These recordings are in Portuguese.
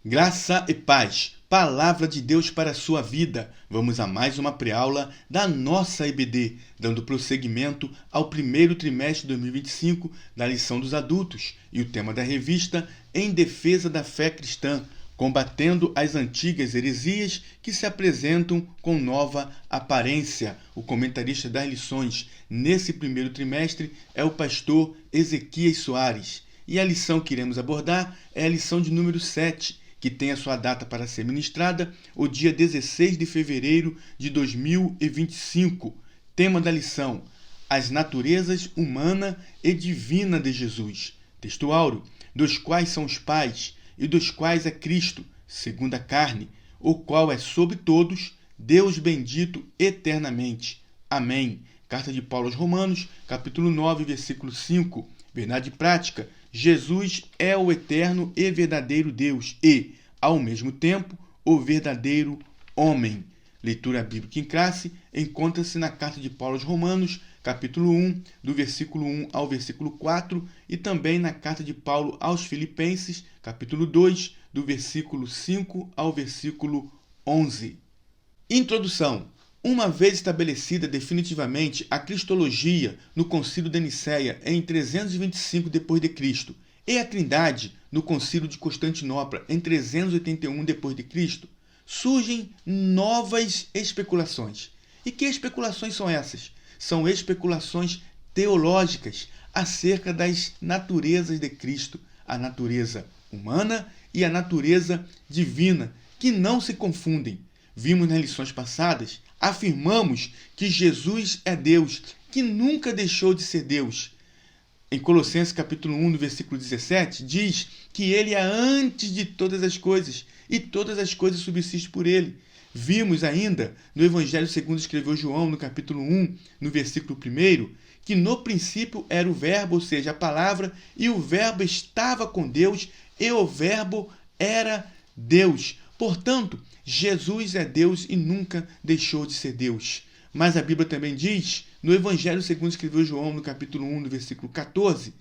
Graça e paz, palavra de Deus para a sua vida. Vamos a mais uma pré-aula da nossa EBD, dando prosseguimento ao primeiro trimestre de 2025 da lição dos adultos e o tema da revista Em Defesa da Fé Cristã, combatendo as antigas heresias que se apresentam com nova aparência. O comentarista das lições nesse primeiro trimestre é o pastor Ezequias Soares. E a lição que iremos abordar é a lição de número 7, que tem a sua data para ser ministrada o dia 16 de fevereiro de 2025. Tema da lição: as naturezas humana e divina de Jesus. Texto áureo: dos quais são os pais, e dos quais é Cristo, segundo a carne, o qual é sobre todos, Deus bendito eternamente. Amém. Carta de Paulo aos Romanos, capítulo 9, versículo 5. Verdade prática: Jesus é o eterno e verdadeiro Deus e, ao mesmo tempo, o verdadeiro homem. Leitura bíblica em classe encontra-se na Carta de Paulo aos Romanos, capítulo 1, do versículo 1 ao versículo 4, e também na Carta de Paulo aos Filipenses, capítulo 2, do versículo 5 ao versículo 11. Introdução. Uma vez estabelecida definitivamente a cristologia no Concílio de Nicéia em 325 d.C. e a Trindade no Concílio de Constantinopla em 381 d.C., surgem novas especulações. E que especulações são essas? São especulações teológicas acerca das naturezas de Cristo, a natureza humana e a natureza divina, que não se confundem. Vimos nas lições passadas, afirmamos que Jesus é Deus, que nunca deixou de ser Deus. Em Colossenses capítulo 1, no versículo 17, diz que ele é antes de todas as coisas, e todas as coisas subsistem por ele. Vimos ainda no Evangelho segundo escreveu João, no capítulo 1, no versículo 1, que no princípio era o Verbo, ou seja, a palavra, e o Verbo estava com Deus, e o Verbo era Deus. Portanto, Jesus é Deus e nunca deixou de ser Deus. Mas a Bíblia também diz, no Evangelho segundo escreveu João, no capítulo 1, no versículo 14,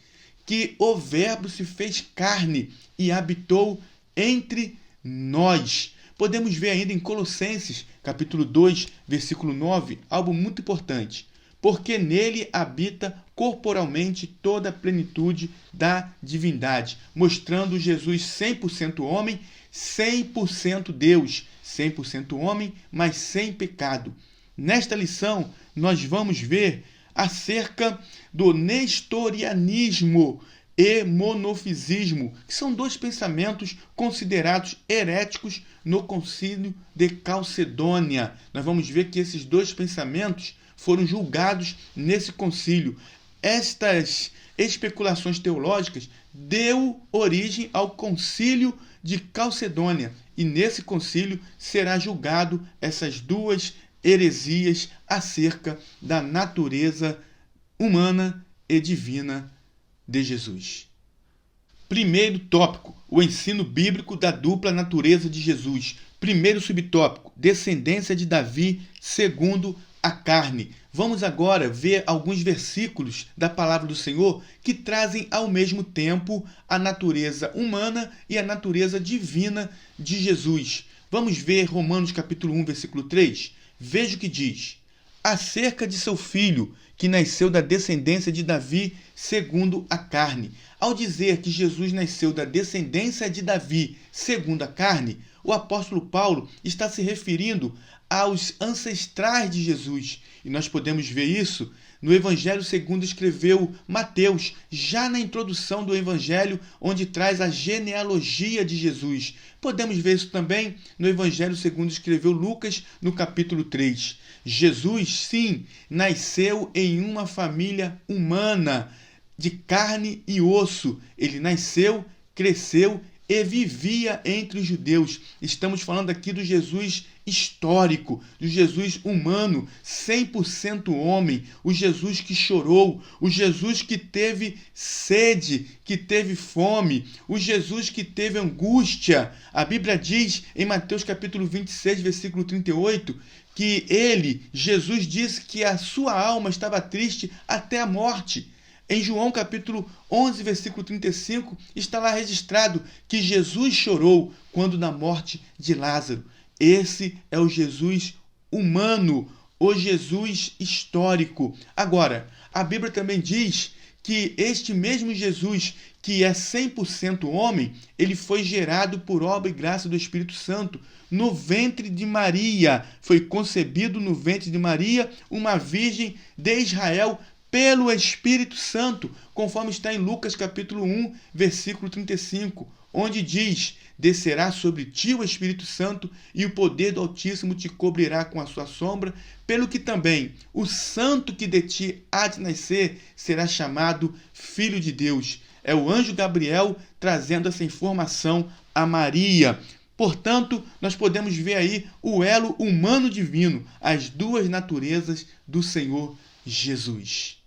que o Verbo se fez carne e habitou entre nós. Podemos ver ainda em Colossenses, capítulo 2, versículo 9, algo muito importante. Porque nele habita corporalmente toda a plenitude da divindade, mostrando Jesus 100% homem, 100% Deus, 100% homem, mas sem pecado. Nesta lição, nós vamos ver acerca do nestorianismo e monofisismo, que são dois pensamentos considerados heréticos no Concílio de Calcedônia. Nós vamos ver que esses dois pensamentos foram julgados nesse concílio. Estas especulações teológicas deu origem ao Concílio de Calcedônia, e nesse concílio será julgado essas duas heresias acerca da natureza humana e divina de Jesus. Primeiro tópico: o ensino bíblico da dupla natureza de Jesus. Primeiro subtópico: descendência de Davi segundo a carne. Vamos agora ver alguns versículos da palavra do Senhor que trazem ao mesmo tempo a natureza humana e a natureza divina de Jesus. Vamos ver Romanos capítulo 1, versículo 3. Veja o que diz: acerca de seu filho, que nasceu da descendência de Davi segundo a carne. Ao dizer que Jesus nasceu da descendência de Davi segundo a carne, o apóstolo Paulo está se referindo aos ancestrais de Jesus. E nós podemos ver isso no Evangelho segundo escreveu Mateus, já na introdução do Evangelho, onde traz a genealogia de Jesus. Podemos ver isso também no Evangelho segundo escreveu Lucas, no capítulo 3. Jesus, sim, nasceu em uma família humana, de carne e osso. Ele nasceu, cresceu e vivia entre os judeus. Estamos falando aqui do Jesus histórico, do Jesus humano, 100% homem, o Jesus que chorou, o Jesus que teve sede, que teve fome, o Jesus que teve angústia. A Bíblia diz em Mateus capítulo 26, versículo 38, que ele, Jesus, disse que a sua alma estava triste até a morte. Em João capítulo 11, versículo 35, está lá registrado que Jesus chorou quando na morte de Lázaro. Esse é o Jesus humano, o Jesus histórico. Agora, a Bíblia também diz que este mesmo Jesus, que é 100% homem, ele foi gerado por obra e graça do Espírito Santo no ventre de Maria. Foi concebido no ventre de Maria, uma virgem de Israel, pelo Espírito Santo, conforme está em Lucas capítulo 1, versículo 35, onde diz: descerá sobre ti o Espírito Santo e o poder do Altíssimo te cobrirá com a sua sombra, pelo que também o santo que de ti há de nascer será chamado Filho de Deus. É o anjo Gabriel trazendo essa informação a Maria. Portanto, nós podemos ver aí o elo humano-divino, as duas naturezas do Senhor Jesus.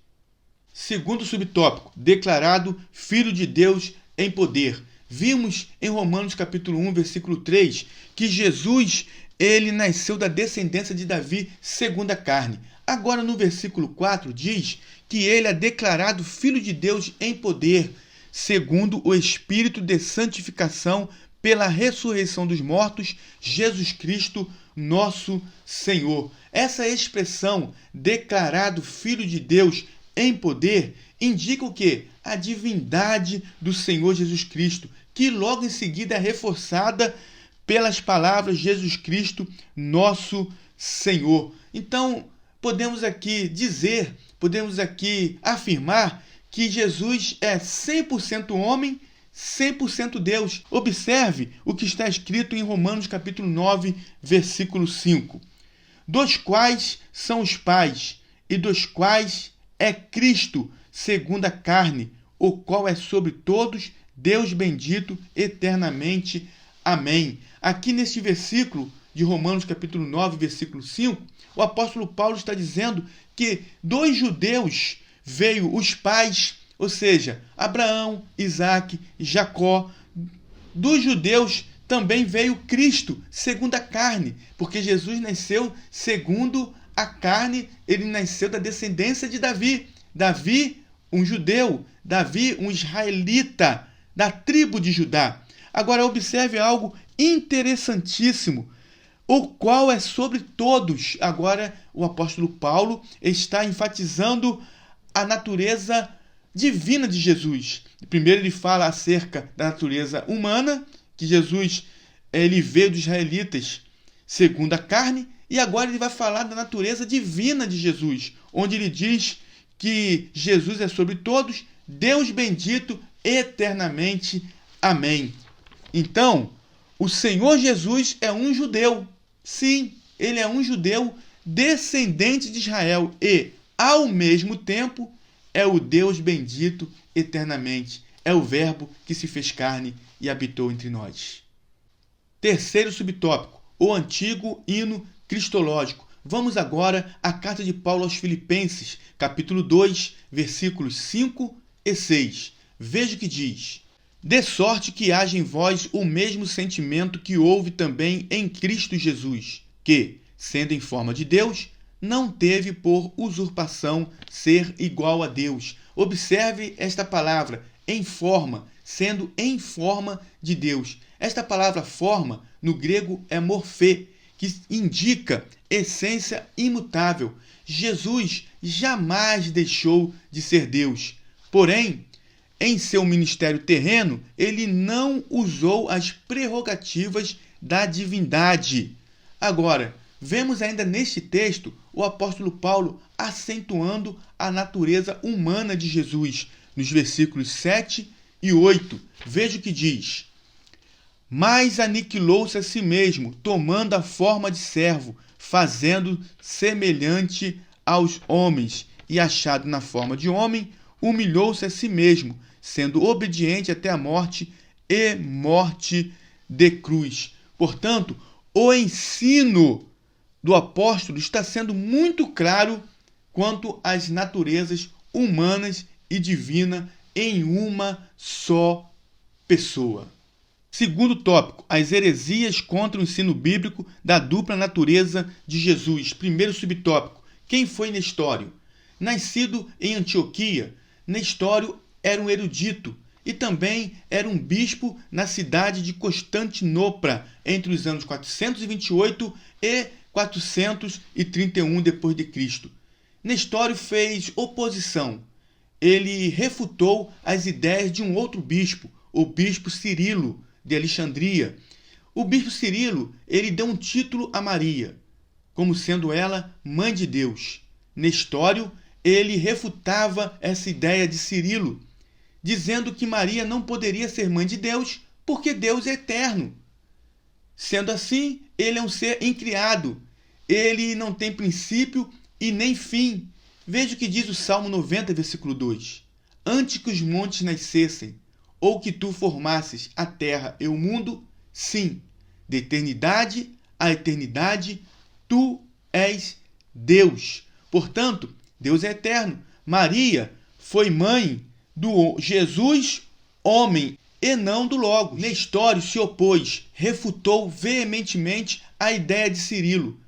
Segundo subtópico, declarado Filho de Deus em poder. Vimos em Romanos capítulo 1, versículo 3, que Jesus, ele nasceu da descendência de Davi segundo a carne. Agora no versículo 4 diz que ele é declarado Filho de Deus em poder, segundo o Espírito de santificação pela ressurreição dos mortos, Jesus Cristo, nosso Senhor. Essa expressão, declarado Filho de Deus em poder, indica o quê? A divindade do Senhor Jesus Cristo, que logo em seguida é reforçada pelas palavras Jesus Cristo, nosso Senhor. Então, podemos aqui dizer, podemos aqui afirmar que Jesus é 100% homem, 100% Deus. Observe o que está escrito em Romanos capítulo 9, versículo 5. Dos quais são os pais, e dos quais é Cristo, segundo a carne, o qual é sobre todos, Deus bendito eternamente. Amém. Aqui neste versículo de Romanos capítulo 9, versículo 5, o apóstolo Paulo está dizendo que dos judeus veio os pais, ou seja, Abraão, Isaque e Jacó. Dos judeus também veio Cristo, segundo a carne, porque Jesus nasceu segundo a carne, ele nasceu da descendência de Davi. Davi, um judeu, Davi, um israelita, da tribo de Judá. Agora observe algo interessantíssimo, o qual é sobre todos. Agora o apóstolo Paulo está enfatizando a natureza divina de Jesus. Primeiro ele fala acerca da natureza humana, que Jesus ele veio dos israelitas segundo a carne, e agora ele vai falar da natureza divina de Jesus, onde ele diz que Jesus é sobre todos, Deus bendito eternamente. Amém. Então, o Senhor Jesus é um judeu. Sim, ele é um judeu descendente de Israel e, ao mesmo tempo, é o Deus bendito eternamente. É o Verbo que se fez carne e habitou entre nós. Terceiro subtópico, o antigo hino cristológico. Vamos agora à carta de Paulo aos Filipenses, capítulo 2, versículos 5 e 6. Veja o que diz: de sorte que haja em vós o mesmo sentimento que houve também em Cristo Jesus, que, sendo em forma de Deus, não teve por usurpação ser igual a Deus. Observe esta palavra, em forma, sendo em forma de Deus. Esta palavra forma, no grego, é morfê, que indica essência imutável. Jesus jamais deixou de ser Deus. Porém, em seu ministério terreno, ele não usou as prerrogativas da divindade. Agora, vemos ainda neste texto o apóstolo Paulo acentuando a natureza humana de Jesus, nos versículos 7 e 8. Veja o que diz: mas aniquilou-se a si mesmo, tomando a forma de servo, fazendo semelhante aos homens, e achado na forma de homem, humilhou-se a si mesmo, sendo obediente até a morte e morte de cruz. Portanto, o ensino do apóstolo está sendo muito claro quanto às naturezas humanas e divina em uma só pessoa. Segundo tópico, as heresias contra o ensino bíblico da dupla natureza de Jesus. Primeiro subtópico, quem foi Nestório? Nascido em Antioquia, Nestório era um erudito e também era um bispo na cidade de Constantinopla entre os anos 428 e 431 d.C. Nestório fez oposição. Ele refutou as ideias de um outro bispo, o bispo Cirilo de Alexandria. O bispo Cirilo, ele deu um título a Maria, como sendo ela mãe de Deus. Nestório, ele refutava essa ideia de Cirilo, dizendo que Maria não poderia ser mãe de Deus porque Deus é eterno. Sendo assim, ele é um ser incriado. Ele não tem princípio e nem fim. Veja o que diz o Salmo 90, versículo 2. Antes que os montes nascessem, ou que tu formasses a terra e o mundo, sim, de eternidade a eternidade, tu és Deus. Portanto, Deus é eterno. Maria foi mãe do Jesus, homem, e não do Logos. Nestório se opôs, refutou veementemente a ideia de Cirilo.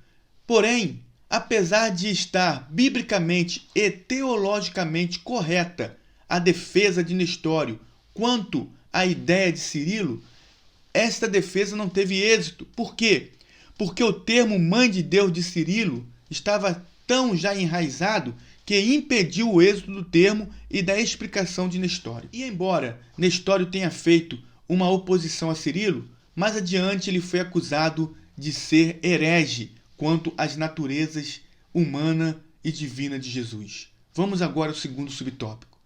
Porém, apesar de estar biblicamente e teologicamente correta a defesa de Nestório quanto à ideia de Cirilo, esta defesa não teve êxito. Por quê? Porque o termo mãe de Deus de Cirilo estava tão já enraizado que impediu o êxito do termo e da explicação de Nestório. E embora Nestório tenha feito uma oposição a Cirilo, mais adiante ele foi acusado de ser herege quanto às naturezas humana e divina de Jesus. Vamos agora ao segundo subtópico.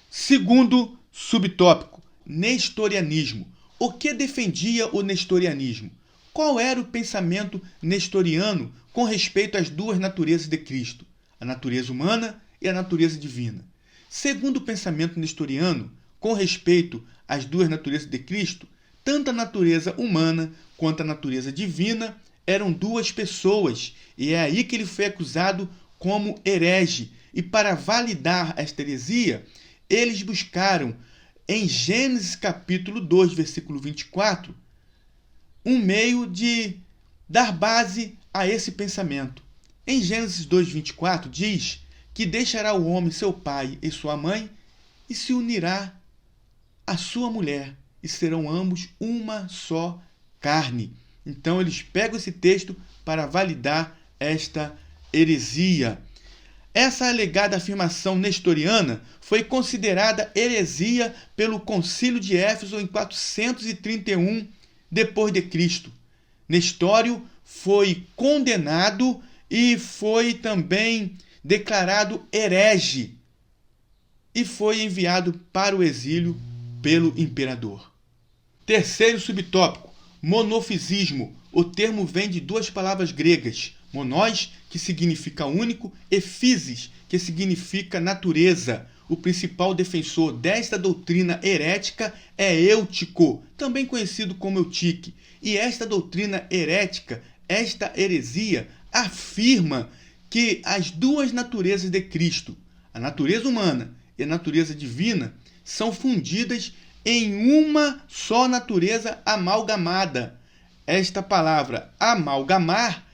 Segundo subtópico, nestorianismo. O que defendia o nestorianismo? Qual era o pensamento nestoriano com respeito às duas naturezas de Cristo, a natureza humana e a natureza divina? Segundo o pensamento nestoriano, com respeito às duas naturezas de Cristo, tanto a natureza humana quanto a natureza divina eram duas pessoas, e é aí que ele foi acusado como herege. E para validar esta heresia, eles buscaram em Gênesis capítulo 2, versículo 24, um meio de dar base a esse pensamento. Em Gênesis 2, 24, diz que deixará o homem seu pai e sua mãe e se unirá à sua mulher, e serão ambos uma só carne. Então eles pegam esse texto para validar esta heresia. Essa alegada afirmação nestoriana foi considerada heresia pelo Concílio de Éfeso em 431 d.C. Nestório foi condenado e foi também declarado herege e foi enviado para o exílio pelo imperador. Terceiro subtópico, monofisismo. O termo vem de duas palavras gregas, monós, que significa único, e physis, que significa natureza. O principal defensor desta doutrina herética é Eutico, também conhecido como Eutique. E esta doutrina herética, esta heresia, afirma que as duas naturezas de Cristo, a natureza humana e a natureza divina, são fundidas em uma só natureza amalgamada. Esta palavra amalgamar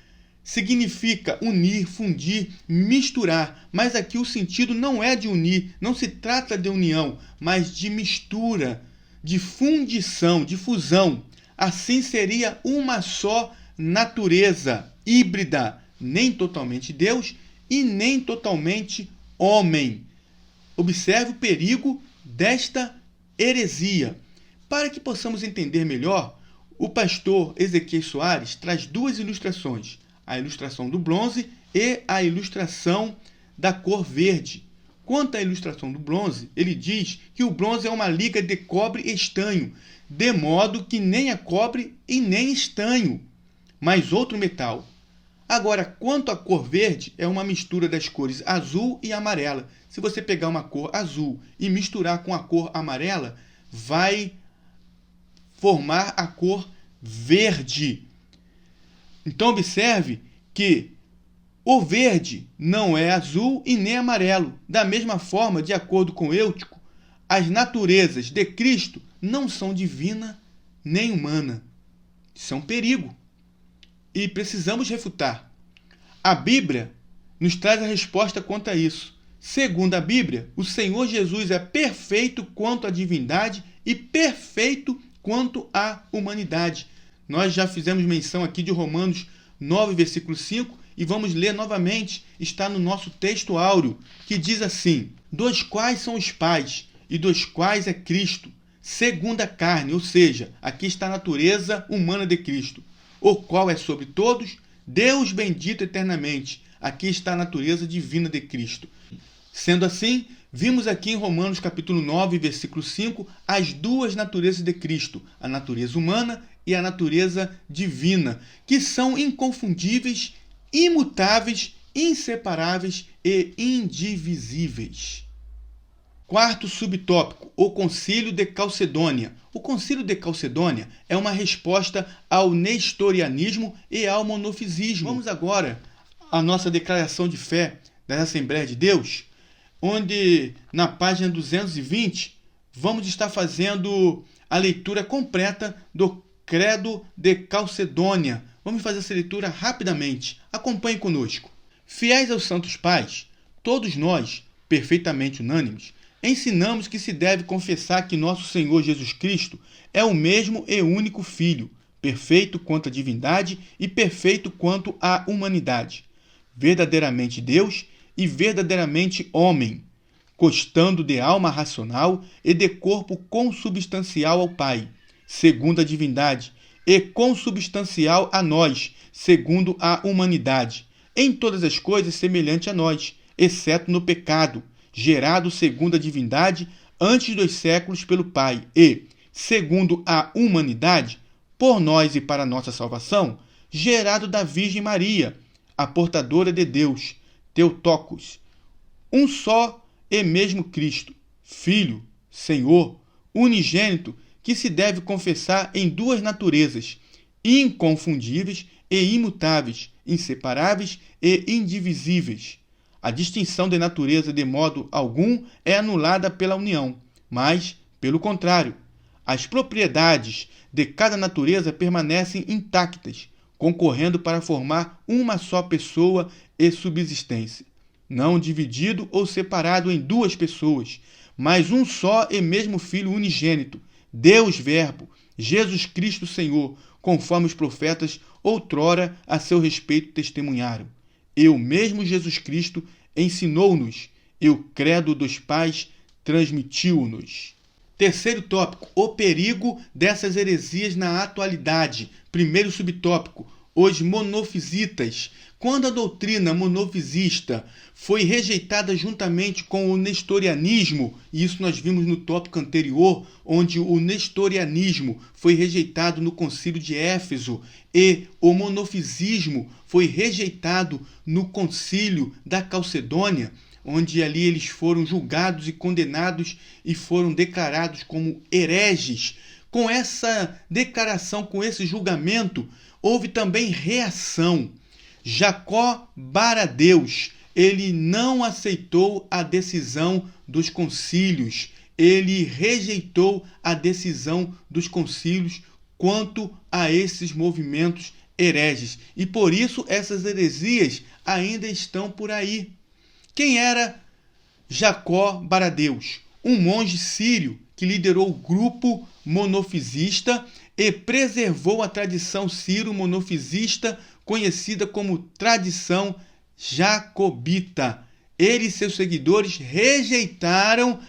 significa unir, fundir, misturar, mas aqui o sentido não é de unir, não se trata de união, mas de mistura, de fundição, de fusão. Assim seria uma só natureza híbrida, nem totalmente Deus e nem totalmente homem. Observe o perigo desta heresia. Para que possamos entender melhor, o pastor Ezequiel Soares traz duas ilustrações, a ilustração do bronze e a ilustração da cor verde. Quanto à ilustração do bronze, ele diz que o bronze é uma liga de cobre e estanho, de modo que nem é cobre e nem estanho, mas outro metal. Agora, quanto à cor verde, é uma mistura das cores azul e amarela. Se você pegar uma cor azul e misturar com a cor amarela, vai formar a cor verde. Então observe que o verde não é azul e nem amarelo. Da mesma forma, de acordo com Eutico, as naturezas de Cristo não são divina nem humana. Isso é um perigo. E precisamos refutar. A Bíblia nos traz a resposta quanto a isso. Segundo a Bíblia, o Senhor Jesus é perfeito quanto à divindade e perfeito quanto à humanidade. Nós já fizemos menção aqui de Romanos 9, versículo 5, e vamos ler novamente, está no nosso texto áureo, que diz assim: dos quais são os pais, e dos quais é Cristo, segundo a carne, ou seja, aqui está a natureza humana de Cristo, o qual é sobre todos, Deus bendito eternamente. Aqui está a natureza divina de Cristo. Sendo assim, vimos aqui em Romanos capítulo 9, versículo 5, as duas naturezas de Cristo, a natureza humana e a natureza divina, que são inconfundíveis, imutáveis, inseparáveis e indivisíveis. Quarto subtópico, o Concílio de Calcedônia. O Concílio de Calcedônia é uma resposta ao nestorianismo e ao monofisismo. Vamos agora à nossa declaração de fé das Assembleias de Deus, onde na página 220 vamos estar fazendo a leitura completa do Credo de Calcedônia. Vamos fazer essa leitura rapidamente. Acompanhe conosco. Fiéis aos santos pais, todos nós, perfeitamente unânimes, ensinamos que se deve confessar que nosso Senhor Jesus Cristo é o mesmo e único Filho, perfeito quanto à divindade e perfeito quanto à humanidade, verdadeiramente Deus e verdadeiramente homem, constando de alma racional e de corpo consubstancial ao Pai, segundo a divindade, e consubstancial a nós, segundo a humanidade, em todas as coisas semelhante a nós, exceto no pecado, gerado segundo a divindade antes dos séculos pelo Pai, e, segundo a humanidade, por nós e para nossa salvação, gerado da Virgem Maria, a portadora de Deus, Theotokos, um só e mesmo Cristo, Filho, Senhor, unigênito, que se deve confessar em duas naturezas, inconfundíveis e imutáveis, inseparáveis e indivisíveis. A distinção de natureza de modo algum é anulada pela união, mas, pelo contrário, as propriedades de cada natureza permanecem intactas, concorrendo para formar uma só pessoa e subsistência, não dividido ou separado em duas pessoas, mas um só e mesmo Filho unigênito, Deus Verbo, Jesus Cristo Senhor, conforme os profetas outrora a seu respeito testemunharam. E o mesmo Jesus Cristo ensinou-nos, e o credo dos pais transmitiu-nos. Terceiro tópico, o perigo dessas heresias na atualidade. Primeiro subtópico, os monofisitas. Quando a doutrina monofisista foi rejeitada juntamente com o nestorianismo, e isso nós vimos no tópico anterior, onde o nestorianismo foi rejeitado no Concílio de Éfeso e o monofisismo foi rejeitado no Concílio da Calcedônia, onde ali eles foram julgados e condenados e foram declarados como hereges. Com essa declaração, com esse julgamento, houve também reação. Jacó Baradeus, ele não aceitou a decisão dos concílios, ele rejeitou a decisão dos concílios quanto a esses movimentos hereges. E por isso essas heresias ainda estão por aí. Quem era Jacó Baradeus? Um monge sírio que liderou o grupo monofisista e preservou a tradição sírio-monofisista conhecida como tradição jacobita. Ele e seus seguidores rejeitaram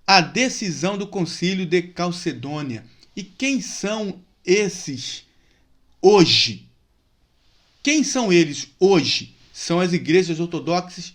a decisão do Concílio de Calcedônia. E quem são esses hoje? Quem são eles hoje? São as igrejas ortodoxas,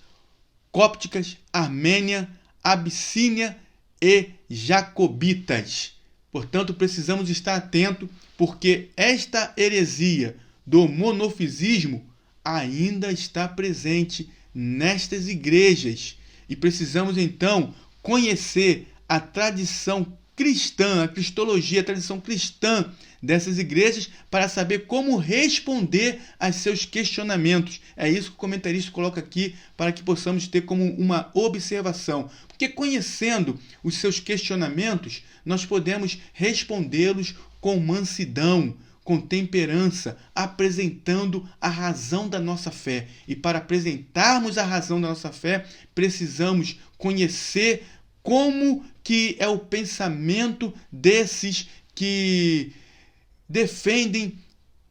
cópticas, armênia, abissínia e jacobitas. Portanto, precisamos estar atentos, porque esta heresia do monofisismo ainda está presente nestas igrejas. E precisamos, então, conhecer a tradição cristã, a cristologia, a tradição cristã dessas igrejas para saber como responder a seus questionamentos. É isso que o comentarista coloca aqui para que possamos ter como uma observação. Porque conhecendo os seus questionamentos, nós podemos respondê-los com mansidão, com temperança, apresentando a razão da nossa fé. E para apresentarmos a razão da nossa fé, precisamos conhecer como que é o pensamento desses que defendem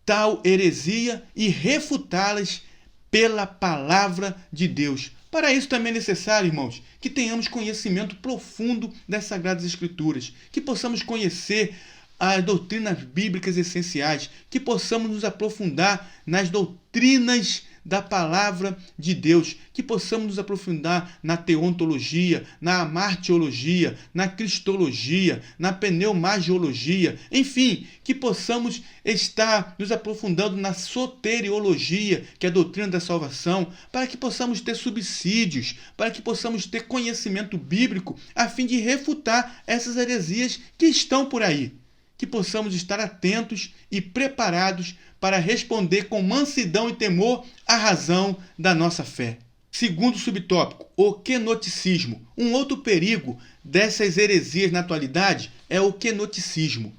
tal heresia e refutá-las pela palavra de Deus. Para isso também é necessário, irmãos, que tenhamos conhecimento profundo das Sagradas Escrituras, que possamos conhecer as doutrinas bíblicas essenciais, que possamos nos aprofundar nas doutrinas da palavra de Deus, que possamos nos aprofundar na teontologia, na amartiologia, na cristologia, na pneumagiologia, enfim, que possamos estar nos aprofundando na soteriologia, que é a doutrina da salvação, para que possamos ter subsídios, para que possamos ter conhecimento bíblico, a fim de refutar essas heresias que estão por aí. Que possamos estar atentos e preparados para responder com mansidão e temor à razão da nossa fé. Segundo subtópico, o quenoticismo. Um outro perigo dessas heresias na atualidade é o quenoticismo.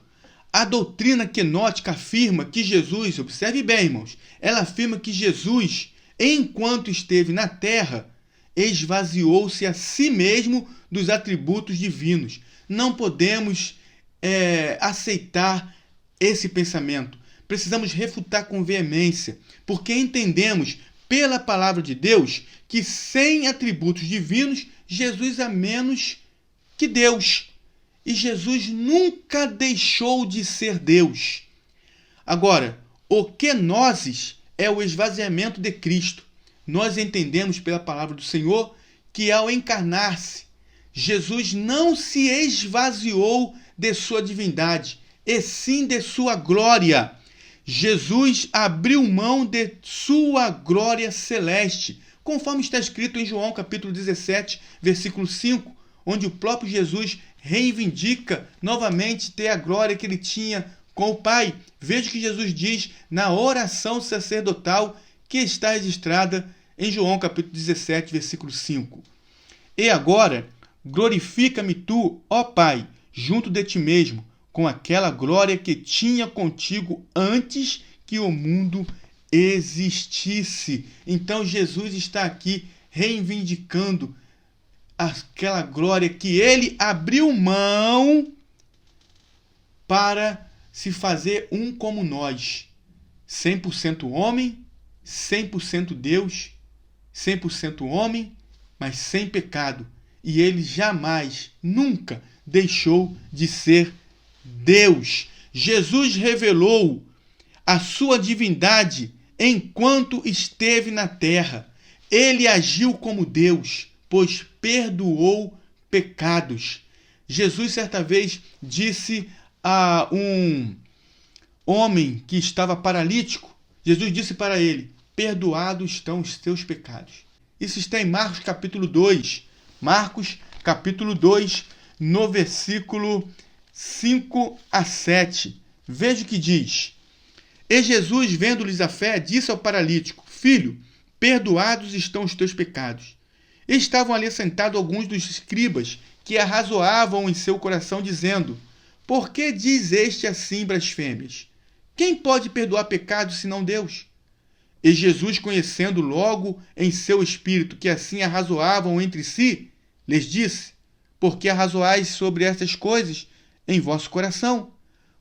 A doutrina quenótica afirma que Jesus, observe bem, irmãos, ela afirma que Jesus, enquanto esteve na terra, esvaziou-se a si mesmo dos atributos divinos. Não podemos aceitar esse pensamento. Precisamos refutar com veemência, porque entendemos pela palavra de Deus que sem atributos divinos, Jesus é menos que Deus. E Jesus nunca deixou de ser Deus. Agora, o kenosis é o esvaziamento de Cristo. Nós entendemos pela palavra do Senhor que ao encarnar-se, Jesus não se esvaziou de sua divindade, e sim de sua glória. Jesus abriu mão de sua glória celeste, conforme está escrito em João capítulo 17, versículo 5, onde o próprio Jesus reivindica novamente ter a glória que ele tinha com o Pai. Veja o que Jesus diz na oração sacerdotal que está registrada em João capítulo 17, versículo 5. E agora, glorifica-me tu, ó Pai, junto de ti mesmo, com aquela glória que tinha contigo antes que o mundo existisse. Então Jesus está aqui reivindicando aquela glória que ele abriu mão para se fazer um como nós. 100% homem, 100% Deus, 100% homem, mas sem pecado. E ele jamais, nunca deixou de ser Deus. Jesus revelou a sua divindade enquanto esteve na terra. Ele agiu como Deus, pois perdoou pecados. Jesus certa vez disse a um homem que estava paralítico, Jesus disse para ele: perdoados estão os teus pecados. Isso está em Marcos capítulo 2. Marcos capítulo 2, no versículo 5 a 7. Veja o que diz. E Jesus, vendo-lhes a fé, disse ao paralítico: filho, perdoados estão os teus pecados. E estavam ali sentados alguns dos escribas, que arrazoavam em seu coração, dizendo: por que diz este assim blasfêmias? Quem pode perdoar pecados senão Deus? E Jesus, conhecendo logo em seu espírito que assim arrazoavam entre si, lhes disse: por que arrazoais sobre estas coisas em vosso coração?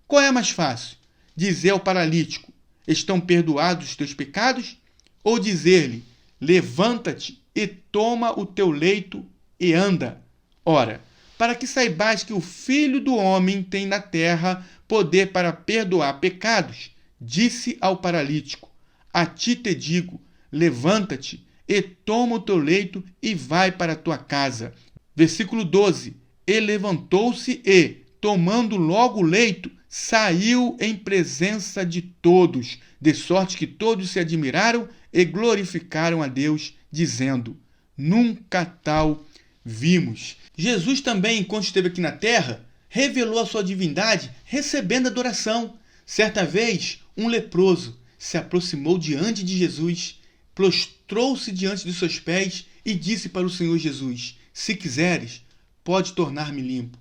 Qual é mais fácil? Dizer ao paralítico: estão perdoados os teus pecados? Ou dizer-lhe: levanta-te e toma o teu leito e anda? Ora, para que saibais que o Filho do Homem tem na terra poder para perdoar pecados, disse ao paralítico: a ti te digo, levanta-te e toma o teu leito e vai para a tua casa. Versículo 12. E levantou-se e, tomando logo o leito, saiu em presença de todos, de sorte que todos se admiraram e glorificaram a Deus, dizendo: nunca tal vimos. Jesus também, enquanto esteve aqui na terra, revelou a sua divindade recebendo adoração. Certa vez, um leproso se aproximou diante de Jesus, prostrou-se diante de seus pés e disse para o Senhor Jesus: se quiseres, pode tornar-me limpo.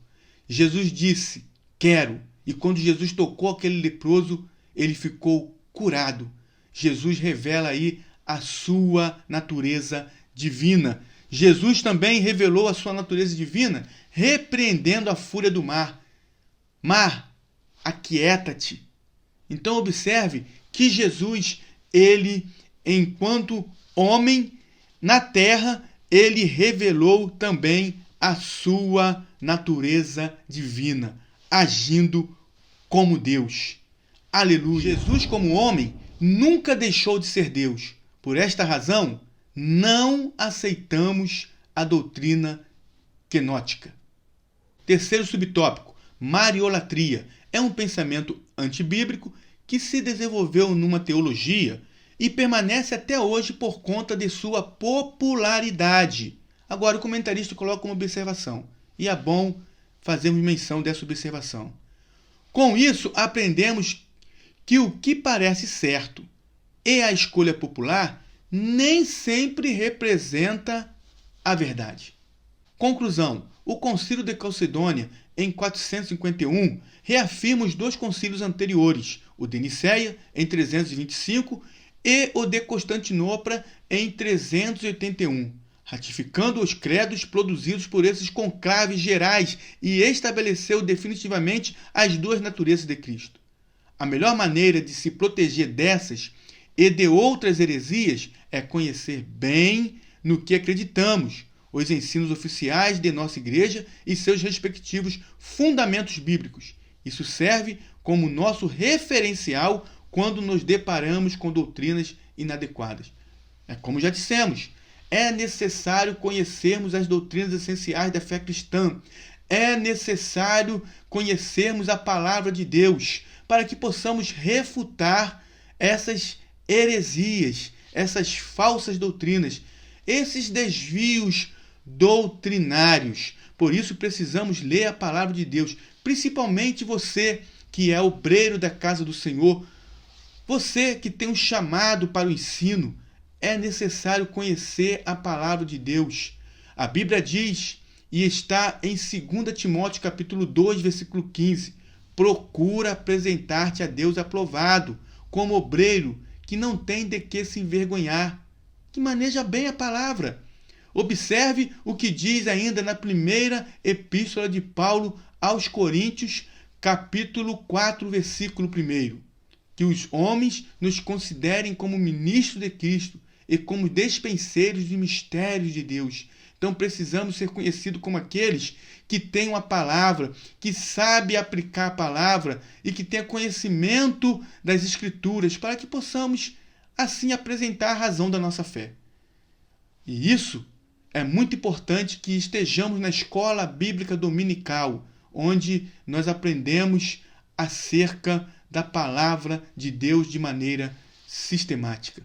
Jesus disse: quero. E quando Jesus tocou aquele leproso, ele ficou curado. Jesus revela aí a sua natureza divina. Jesus também revelou a sua natureza divina, repreendendo a fúria do mar. Mar, aquieta-te. Então observe que Jesus, ele, enquanto homem na terra, ele revelou também a sua natureza divina, agindo como Deus. Aleluia! Jesus, como homem, nunca deixou de ser Deus. Por esta razão, não aceitamos a doutrina quenótica. Terceiro subtópico, mariolatria. É um pensamento antibíblico que se desenvolveu numa teologia e permanece até hoje por conta de sua popularidade. Agora o comentarista coloca uma observação, e é bom fazermos menção dessa observação. Com isso, aprendemos que o que parece certo e a escolha popular nem sempre representa a verdade. Conclusão: o Concílio de Calcedônia, em 451, reafirma os dois concílios anteriores, o de Nicéia, em 325, e o de Constantinopla, em 381, ratificando os credos produzidos por esses conclaves gerais e estabeleceu definitivamente as duas naturezas de Cristo. A melhor maneira de se proteger dessas e de outras heresias é conhecer bem no que acreditamos, os ensinos oficiais de nossa igreja e seus respectivos fundamentos bíblicos. Isso serve como nosso referencial quando nos deparamos com doutrinas inadequadas. Como já dissemos, é necessário conhecermos as doutrinas essenciais da fé cristã. É necessário conhecermos a palavra de Deus para que possamos refutar essas heresias, essas falsas doutrinas, esses desvios doutrinários. Por isso precisamos ler a palavra de Deus, principalmente você que é obreiro da casa do Senhor, você que tem um chamado para o ensino. É necessário conhecer a palavra de Deus. A Bíblia diz, e está em 2 Timóteo capítulo 2, versículo 15, procura apresentar-te a Deus aprovado, como obreiro que não tem de que se envergonhar, que maneja bem a palavra. Observe o que diz ainda na primeira epístola de Paulo aos Coríntios, capítulo 4, versículo 1. Que os homens nos considerem como ministros de Cristo e como despenseiros de mistérios de Deus. Então precisamos ser conhecidos como aqueles que têm a palavra, que sabem aplicar a palavra e que têm conhecimento das Escrituras, para que possamos assim apresentar a razão da nossa fé. E isso é muito importante, que estejamos na escola bíblica dominical, onde nós aprendemos acerca da palavra de Deus de maneira sistemática.